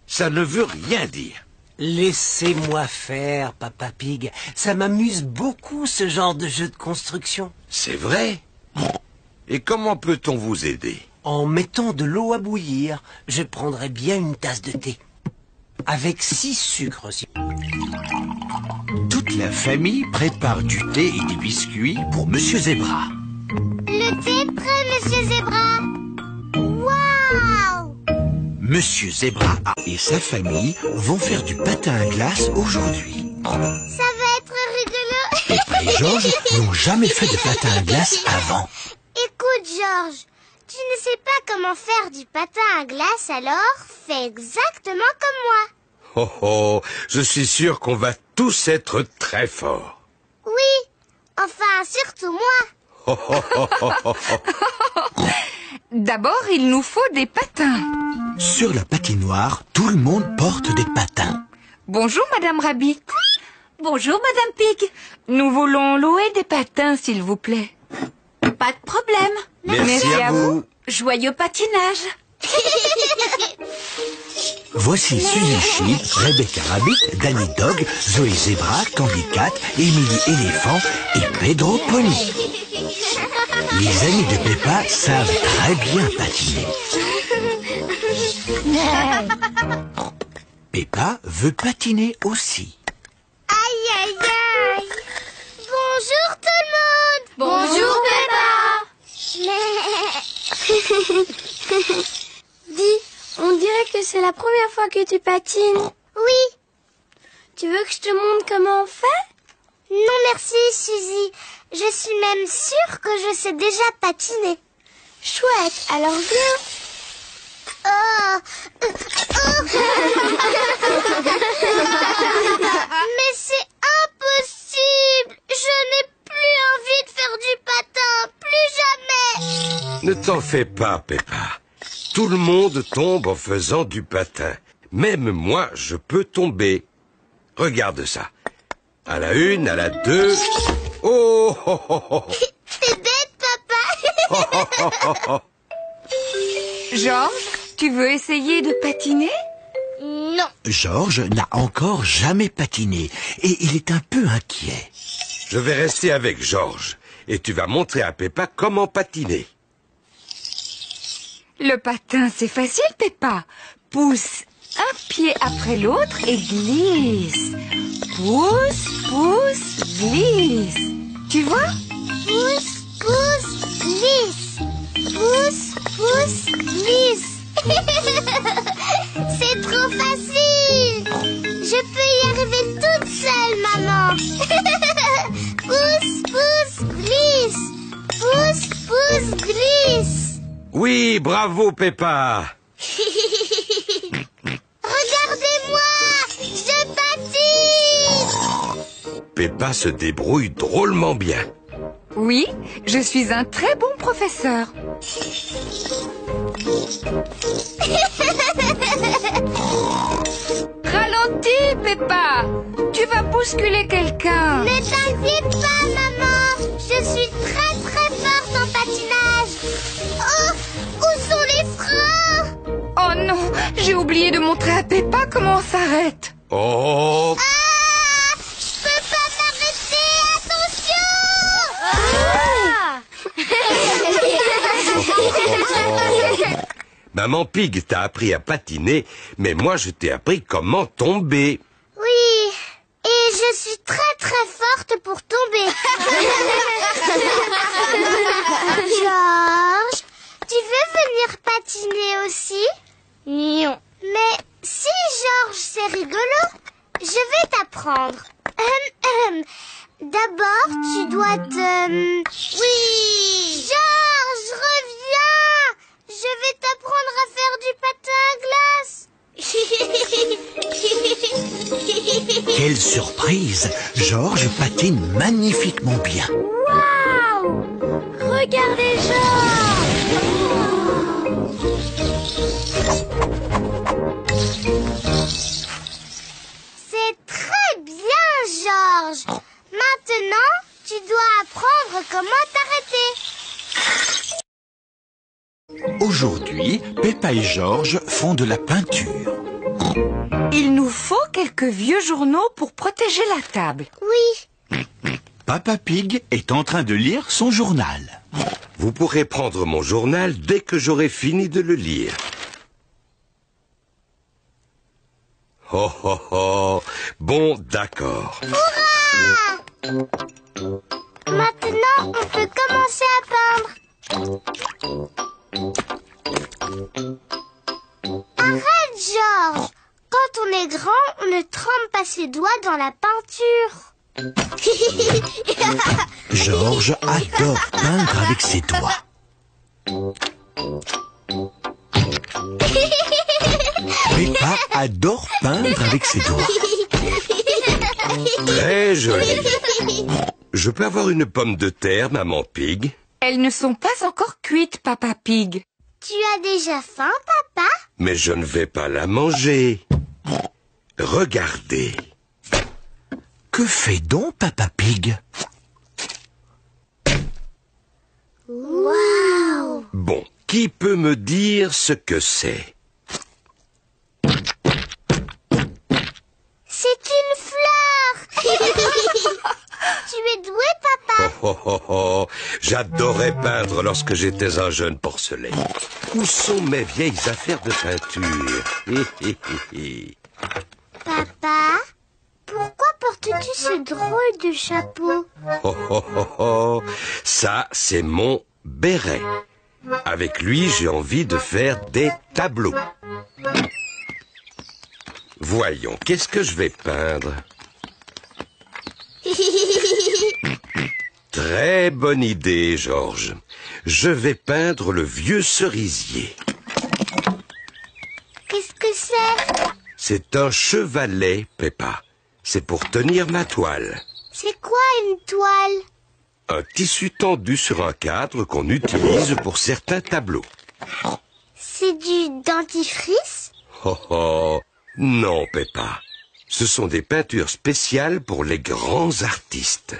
Ça ne veut rien dire. Laissez-moi faire, Papa Pig. Ça m'amuse beaucoup, ce genre de jeu de construction. C'est vrai? Et comment peut-on vous aider? En mettant de l'eau à bouillir, je prendrais bien une tasse de thé. Avec 6 sucres, si... Toute la famille prépare du thé et des biscuits pour Monsieur Zebra. Le thé est prêt, Monsieur Zebra. Waouh! Monsieur Zebra et sa famille vont faire du patin à glace aujourd'hui. Ça va être rigolo. Peppa et Georges n'ont jamais fait de patin à glace avant. Écoute, Georges, tu ne sais pas comment faire du patin à glace, alors fais exactement comme moi. Oh oh, je suis sûr qu'on va tous être très forts. Oui, enfin, surtout moi. Oh, oh, oh, oh, oh, oh. D'abord, il nous faut des patins. Sur la patinoire, tout le monde porte des patins. Bonjour, Madame Rabbit. Bonjour, Madame Pig. Nous voulons louer des patins, s'il vous plaît. Pas de problème. Merci à vous. Joyeux patinage. Voici Suzy Sheep, Rebecca Rabbit, Danny Dog, Zoé Zebra, Candy Cat, Emily Éléphant et Pedro Pony. Les amis de Peppa savent très bien patiner. Peppa veut patiner aussi. Aïe, aïe, aïe. Bonjour tout le monde. Bonjour, Peppa. Dis, on dirait que c'est la première fois que tu patines. Oui. Tu veux que je te montre comment on fait? Non merci, Suzy. Je suis même sûre que je sais déjà patiner. Chouette, alors viens. Oh. Mais c'est impossible. Je n'ai plus envie de faire du patin. Plus jamais. Ne t'en fais pas, Peppa. Tout le monde tombe en faisant du patin. Même moi, je peux tomber. Regarde ça. À la une, à la deux... Oh, oh, oh, oh. T'es bête, papa. Oh, oh, oh, oh, oh. Georges, tu veux essayer de patiner? Non. Georges n'a encore jamais patiné et il est un peu inquiet. Je vais rester avec Georges et tu vas montrer à Peppa comment patiner. Le patin, c'est facile, Peppa. Pousse un pied après l'autre et glisse. Pousse, pousse, glisse. Tu vois? Pousse, pousse, glisse. Pousse, pousse, glisse. C'est trop facile. Je peux y arriver toute seule, maman. Pousse, pousse, glisse. Pousse, pousse, glisse. Oui, bravo, Peppa. Regardez-moi, je patine. Peppa se débrouille drôlement bien. Oui, je suis un très bon professeur. Ralentis, Peppa. Tu vas bousculer quelqu'un. Ne t'inquiète pas, maman. Je suis très très forte en patinage. Oh, où sont les freins? Oh non, j'ai oublié de montrer à Peppa comment on s'arrête. Oh, Ah, je peux pas m'arrêter. Attention. Maman Pig t'a appris à patiner, mais moi je t'ai appris comment tomber. Oui, et je suis très très forte pour tomber. Georges, tu veux venir patiner aussi? Non. Mais si, Georges, c'est rigolo. Je vais t'apprendre. D'abord, tu dois te... Oui! Georges, reviens! Je vais t'apprendre à faire du patin à glace. Quelle surprise! Georges patine magnifiquement bien. Waouh! Regardez Georges! C'est très bien, Georges. Maintenant, tu dois apprendre comment t'arrêter. Aujourd'hui, Peppa et Georges font de la peinture. Il nous faut quelques vieux journaux pour protéger la table. Oui. Papa Pig est en train de lire son journal. Vous pourrez prendre mon journal dès que j'aurai fini de le lire. Oh oh oh, bon d'accord. Hurrah! Maintenant, on peut commencer à peindre. Arrête, Georges. Quand on est grand, on ne trempe pas ses doigts dans la peinture. Georges adore peindre avec ses doigts. Peppa adore peindre avec ses doigts. Très joli. Je peux avoir une pomme de terre, maman Pig? Elles ne sont pas encore cuites, Papa Pig. Tu as déjà faim, papa? Mais je ne vais pas la manger. Regardez. Que fait donc Papa Pig? Waouh! Bon, qui peut me dire ce que c'est? C'est une fleur! Tu es doué, papa? Oh, oh, oh, oh. J'adorais peindre lorsque j'étais un jeune porcelet. Où sont mes vieilles affaires de peinture? Papa, pourquoi portes-tu ce drôle de chapeau? Oh, oh, oh, oh. Ça, c'est mon béret. Avec lui, j'ai envie de faire des tableaux. Voyons, qu'est-ce que je vais peindre? Très bonne idée, Georges. Je vais peindre le vieux cerisier. Qu'est-ce que c'est? C'est un chevalet, Peppa. C'est pour tenir ma toile. C'est quoi une toile? Un tissu tendu sur un cadre qu'on utilise pour certains tableaux. C'est du dentifrice? Oh oh, non, Peppa. Ce sont des peintures spéciales pour les grands artistes.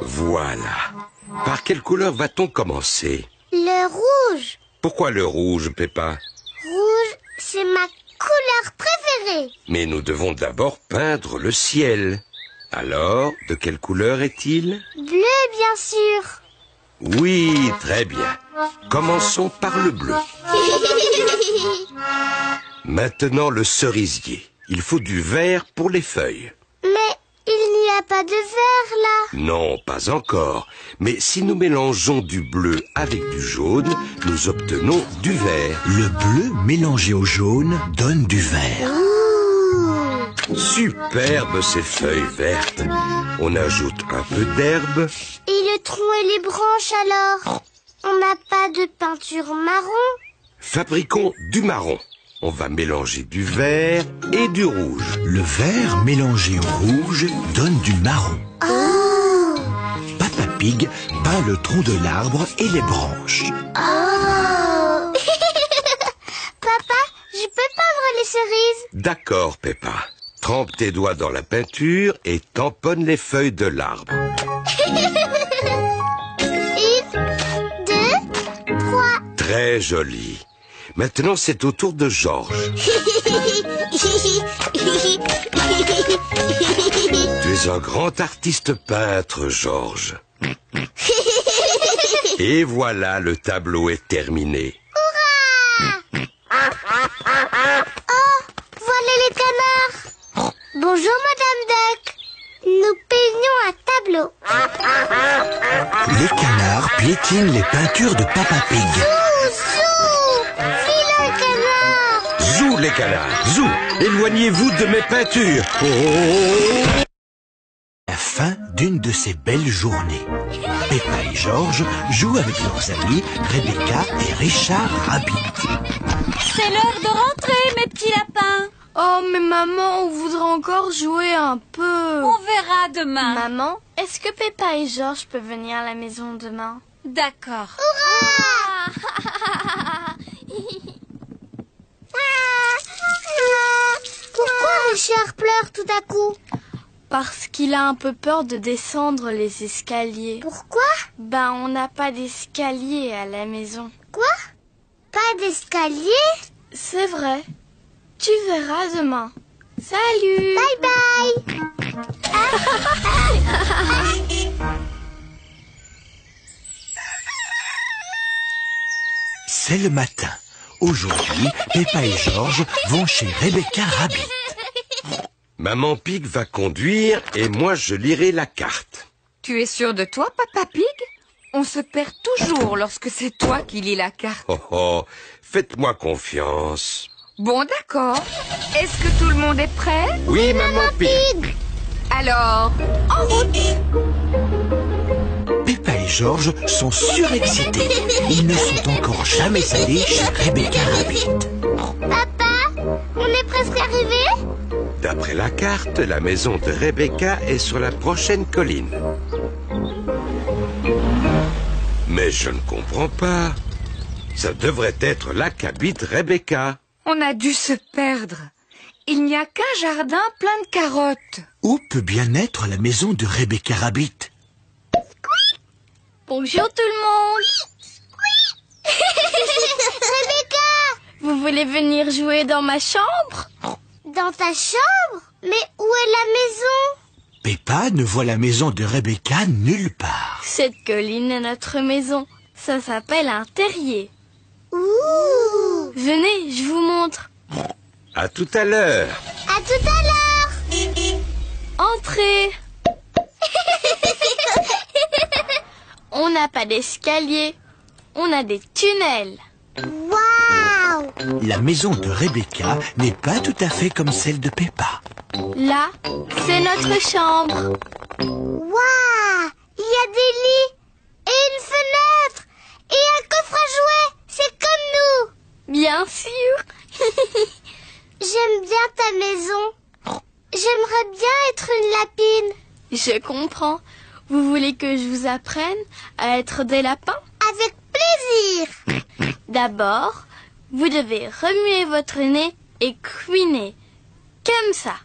Voilà. Par quelle couleur va-t-on commencer? Le rouge. Pourquoi le rouge, Peppa? Rouge, c'est ma couleur préférée. Mais nous devons d'abord peindre le ciel. Alors, de quelle couleur est-il? Bleu, bien sûr. Oui, très bien. Commençons par le bleu. Maintenant le cerisier. Il faut du vert pour les feuilles. Mais il n'y a pas de vert là. Non, pas encore. Mais si nous mélangeons du bleu avec du jaune, nous obtenons du vert. Le bleu mélangé au jaune donne du vert. Superbe ces feuilles vertes. On ajoute un peu d'herbe. Et le tronc et les branches alors? On n'a pas de peinture marron? Fabriquons du marron. On va mélanger du vert et du rouge. Le vert mélangé au rouge donne du marron. Oh! Papa Pig peint le tronc de l'arbre et les branches. Oh! Papa, je peux peindre les cerises? D'accord, Peppa. Trempe tes doigts dans la peinture et tamponne les feuilles de l'arbre. 1, 2, 3. Très joli. Maintenant, c'est au tour de Georges. Tu es un grand artiste peintre, Georges. Et voilà, le tableau est terminé. Oh, voilà les canards. Bonjour, Madame Duck. Nous peignons un tableau. Les canards piétinent les peintures de Papa Pig. Vilain canard. Zou, les canards, zou, éloignez-vous de mes peintures. Oh. La fin d'une de ces belles journées. Peppa et Georges jouent avec leurs amis Rebecca et Richard Rabbit. C'est l'heure de rentrer, mes petits lapins. Oh, mais maman, on voudrait encore jouer un peu. On verra demain. Maman, est-ce que Peppa et Georges peuvent venir à la maison demain? D'accord. Pourquoi Richard pleure tout à coup? Parce qu'il a un peu peur de descendre les escaliers. Pourquoi? Ben, on n'a pas d'escalier à la maison. Quoi? Pas d'escalier? C'est vrai. Tu verras demain. Salut! Bye bye! C'est le matin. Aujourd'hui, Peppa et Georges vont chez Rebecca Rabbit. Maman Pig va conduire et moi je lirai la carte. Tu es sûr de toi, Papa Pig? On se perd toujours lorsque c'est toi qui lis la carte. Oh oh, faites-moi confiance. Bon, d'accord. Est-ce que tout le monde est prêt? Oui, Maman Pig. Alors, en route! Peppa et George sont surexcités. Ils ne sont encore jamais allés chez Rebecca Rabbit. Papa, on est presque arrivés? D'après la carte, la maison de Rebecca est sur la prochaine colline. Mais je ne comprends pas. Ça devrait être là qu'habite Rebecca. On a dû se perdre. Il n'y a qu'un jardin plein de carottes. Où peut bien être la maison de Rebecca Rabbit? Bonjour tout le monde. Rebecca! Vous voulez venir jouer dans ma chambre? Dans ta chambre? Mais où est la maison? Peppa ne voit la maison de Rebecca nulle part. Cette colline est notre maison. Ça s'appelle un terrier. Ouh! Venez, je vous montre. À tout à l'heure. À tout à l'heure! Entrez. On n'a pas d'escalier. On a des tunnels. Waouh! La maison de Rebecca n'est pas tout à fait comme celle de Peppa. Là, c'est notre chambre. Waouh! Il y a des lits et une fenêtre et un coffre à jouets. C'est comme nous. Bien sûr. J'aime bien ta maison. J'aimerais bien être une lapine. Je comprends. Vous voulez que je vous apprenne à être des lapins? Avec plaisir. D'abord, vous devez remuer votre nez et couiner. Comme ça.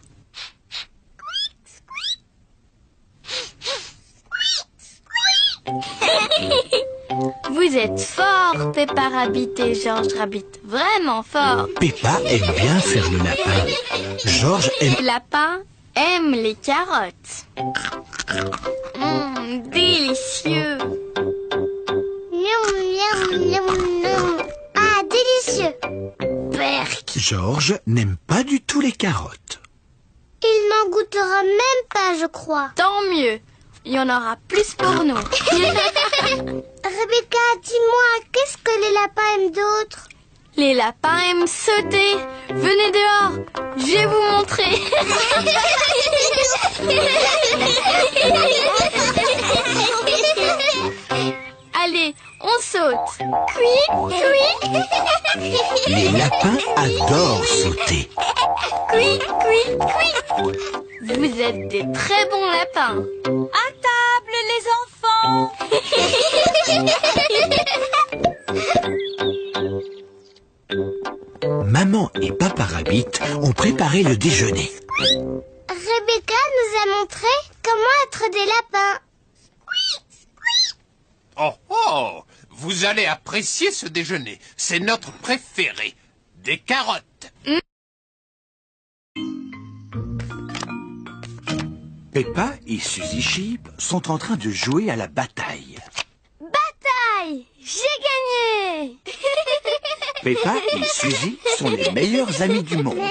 Vous êtes fort, Peppa Rabbit et George Rabbit. Vraiment fort. Peppa aime bien faire le lapin. George aime... Lapin aime les carottes. Délicieux. Miaou, miaou, miaou, miaou. Ah, délicieux. Berk. George n'aime pas du tout les carottes. Il n'en goûtera même pas, je crois. Tant mieux. Il y en aura plus pour nous. Rebecca, dis-moi, qu'est-ce que les lapins aiment d'autre? Les lapins aiment sauter. Venez dehors. Je vais vous montrer. Allez, on saute. Cui, cui. Les lapins adorent sauter. Cui, cui, cui. Vous êtes des très bons lapins. À table, les enfants! Maman et Papa Rabbit ont préparé le déjeuner. Rebecca nous a montré comment être des lapins. Oh oh! Vous allez apprécier ce déjeuner. C'est notre préféré. Des carottes. Peppa et Suzy Sheep sont en train de jouer à la bataille. Bataille! J'ai gagné! Peppa et Suzy sont les meilleurs amis du monde.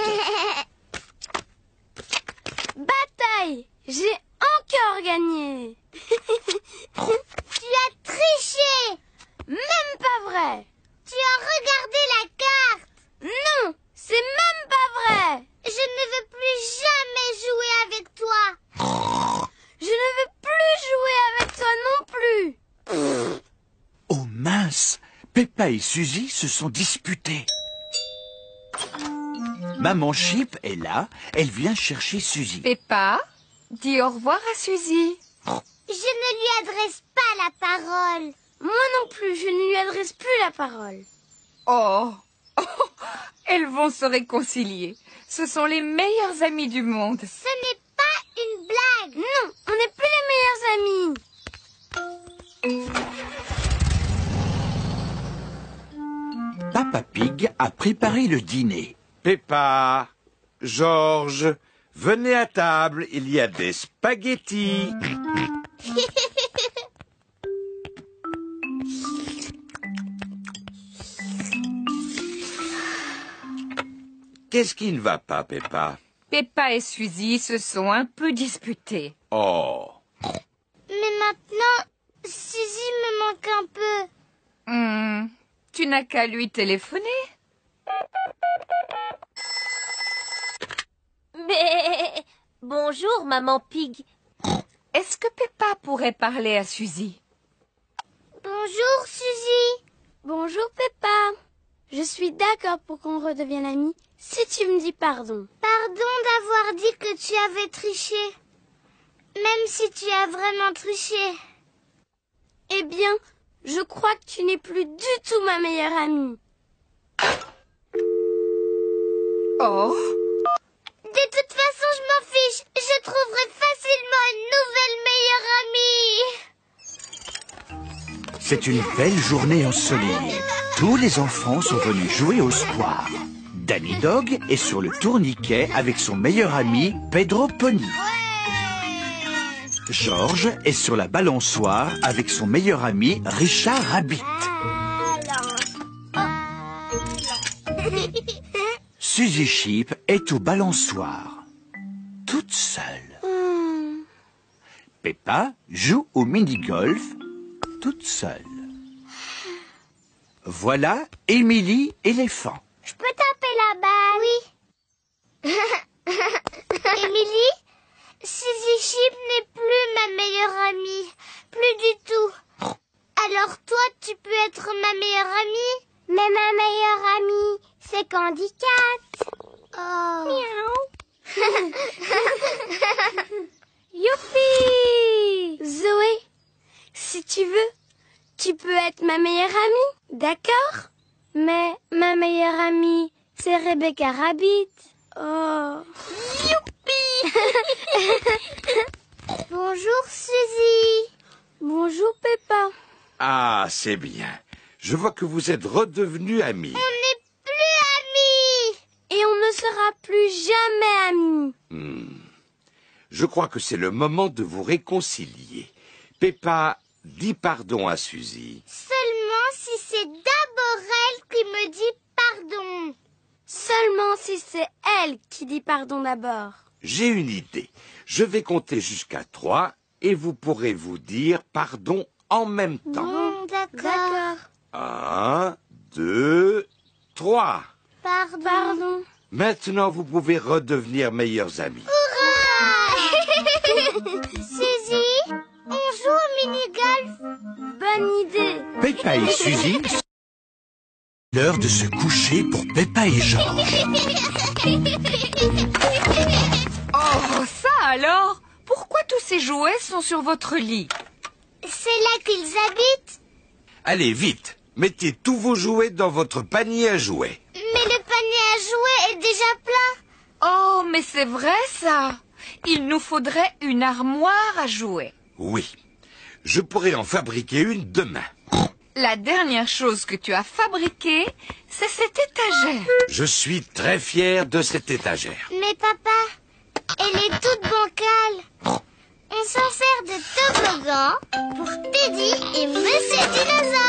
Bataille! J'ai encore gagné! Tu as triché. Même pas vrai! Tu as regardé la carte. Non! C'est même pas vrai! Je ne veux plus jamais jouer avec toi. Je ne veux plus jouer avec toi non plus! Oh mince! Peppa et Suzy se sont disputés. Maman Sheep est là. Elle vient chercher Suzy. Peppa, dis au revoir à Suzy. Je ne lui adresse pas la parole. Moi non plus, je ne lui adresse plus la parole. Oh, elles vont se réconcilier. Ce sont les meilleurs amis du monde. Ce n'est pas une blague. Non, on n'est plus les meilleurs amis. Papa Pig a préparé le dîner. Peppa, George, venez à table, il y a des spaghettis. Qu'est-ce qui ne va pas, Peppa? Peppa et Suzy se sont un peu disputés. Oh. Mais maintenant, Suzy me manque un peu. Tu n'as qu'à lui téléphoner. Bonjour, maman Pig. Est-ce que Peppa pourrait parler à Suzy? Bonjour, Suzy. Bonjour, Peppa. Je suis d'accord pour qu'on redevienne amis si tu me dis pardon. Pardon d'avoir dit que tu avais triché. Même si tu as vraiment triché. Eh bien, je crois que tu n'es plus du tout ma meilleure amie. Oh. De toute façon, je m'en fiche. Je trouverai facilement une nouvelle meilleure amie. C'est une belle journée ensoleillée. Tous les enfants sont venus jouer au square. Danny Dog est sur le tourniquet avec son meilleur ami Pedro Pony. George est sur la balançoire avec son meilleur ami Richard Rabbit. Suzy Sheep est au balançoire, toute seule. Peppa joue au mini-golf, toute seule. Voilà Emily éléphant. Je peux taper la balle? Oui. Emily, Suzy Sheep n'est plus ma meilleure amie. Plus du tout. Alors toi, tu peux être ma meilleure amie? Mais ma meilleure amie, c'est Candy Cat. Oh. Miaou. Youpi! Zoé, si tu veux, tu peux être ma meilleure amie, d'accord? Mais ma meilleure amie, c'est Rebecca Rabbit. Oh. Youpi! Bonjour, Suzy. Bonjour, Peppa. Ah, c'est bien. Je vois que vous êtes redevenus amis. On n'est plus amis. Et on ne sera plus jamais amis. Je crois que c'est le moment de vous réconcilier. Peppa, dis pardon à Suzy. Seulement si c'est d'abord elle qui me dit pardon. Seulement si c'est elle qui dit pardon d'abord. J'ai une idée. Je vais compter jusqu'à 3 et vous pourrez vous dire pardon en même temps. Bon, d'accord. 1, 2, 3. Pardon. Maintenant, vous pouvez redevenir meilleurs amis. Suzy, on joue au mini-golf. Bonne idée. Peppa et Suzy, l'heure de se coucher pour Peppa et George. Oh, ça alors? Pourquoi tous ces jouets sont sur votre lit? C'est là qu'ils habitent. Allez, vite. Mettez tous vos jouets dans votre panier à jouets. Mais le panier à jouets est déjà plein. Oh, mais c'est vrai ça. Il nous faudrait une armoire à jouets. Oui. Je pourrais en fabriquer une demain. La dernière chose que tu as fabriquée, c'est cette étagère. Je suis très fier de cette étagère. Mais papa, elle est toute bancale. On s'en sert de toboggan pour Teddy et Monsieur Dinosaure.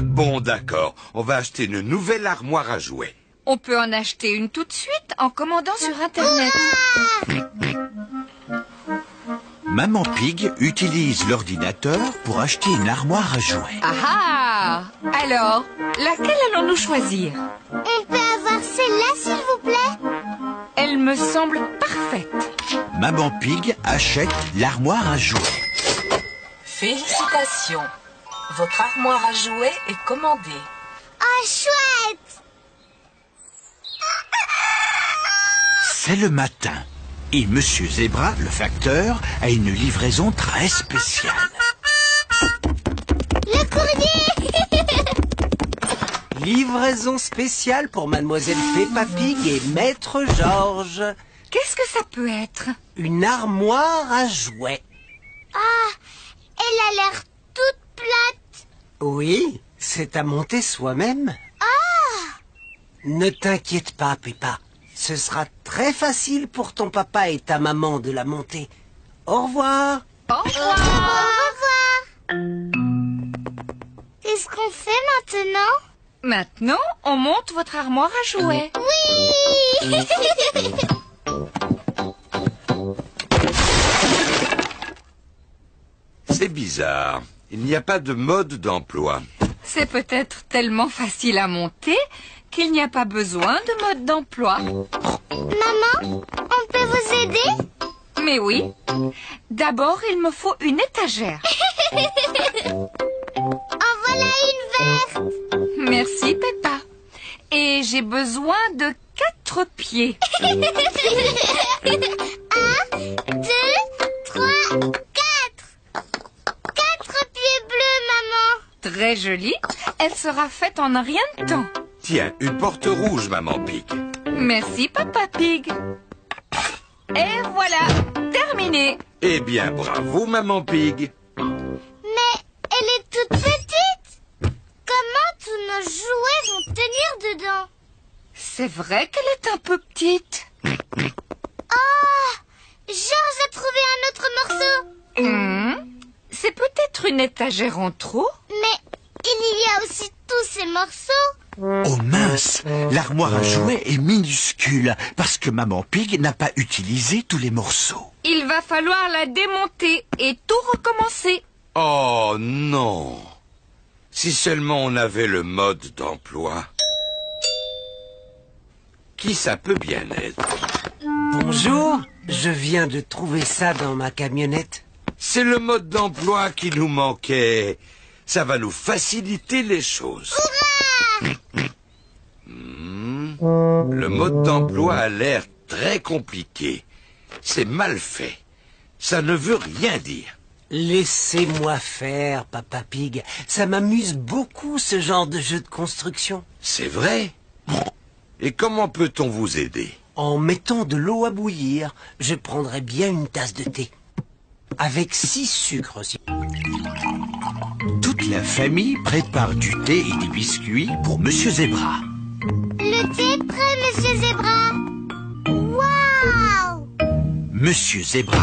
Bon, d'accord. On va acheter une nouvelle armoire à jouets. On peut en acheter une tout de suite en commandant sur Internet. Maman Pig utilise l'ordinateur pour acheter une armoire à jouets. Ah! Alors, laquelle allons-nous choisir? On peut avoir celle-là, s'il vous plaît? Elle me semble parfaite. Maman Pig achète l'armoire à jouets. Félicitations. Votre armoire à jouets est commandée. Oh, chouette! C'est le matin et Monsieur Zebra, le facteur, a une livraison très spéciale. Le courrier! Livraison spéciale pour Mademoiselle Peppa Pig et Maître George. Qu'est-ce que ça peut être? Une armoire à jouets. Ah, elle a l'air toute plate. Oui, c'est à monter soi-même. Ah! Ne t'inquiète pas, Peppa. Ce sera très facile pour ton papa et ta maman de la monter. Au revoir. Au revoir. Au revoir. Qu'est-ce qu'on fait maintenant? Maintenant, on monte votre armoire à jouets. Oui! C'est bizarre. Il n'y a pas de mode d'emploi. C'est peut-être tellement facile à monter qu'il n'y a pas besoin de mode d'emploi. Maman, on peut vous aider? Mais oui. D'abord, il me faut une étagère. En voilà une verte. Merci, Peppa. Et j'ai besoin de 4 pieds. 1, 2, 3, 4. 4 pieds bleus, maman. Très jolie. Elle sera faite en un rien de temps. Tiens, une porte rouge, maman Pig. Merci, Papa Pig. Et voilà, terminé. Eh bien, bravo, maman Pig. Mais elle est toute petite. Comment tous nos jouets vont tenir dedans? C'est vrai qu'elle est un peu petite. Oh, Georges a trouvé un autre morceau. C'est peut-être une étagère en trop. Mais il y a aussi tous ces morceaux. Oh mince, l'armoire à jouets est minuscule parce que Maman Pig n'a pas utilisé tous les morceaux. Il va falloir la démonter et tout recommencer. Oh non. Si seulement on avait le mode d'emploi. Qui ça peut bien être? Bonjour, je viens de trouver ça dans ma camionnette. C'est le mode d'emploi qui nous manquait. Ça va nous faciliter les choses. Le mode d'emploi a l'air très compliqué. C'est mal fait. Ça ne veut rien dire. Laissez-moi faire, Papa Pig. Ça m'amuse beaucoup, ce genre de jeu de construction. C'est vrai? Et comment peut-on vous aider? En mettant de l'eau à bouillir, je prendrais bien une tasse de thé. Avec 6 sucres aussi. Toute la famille prépare du thé et des biscuits pour Monsieur Zebra. Le thé est prêt, Monsieur Zebra. Waouh! Monsieur Zebra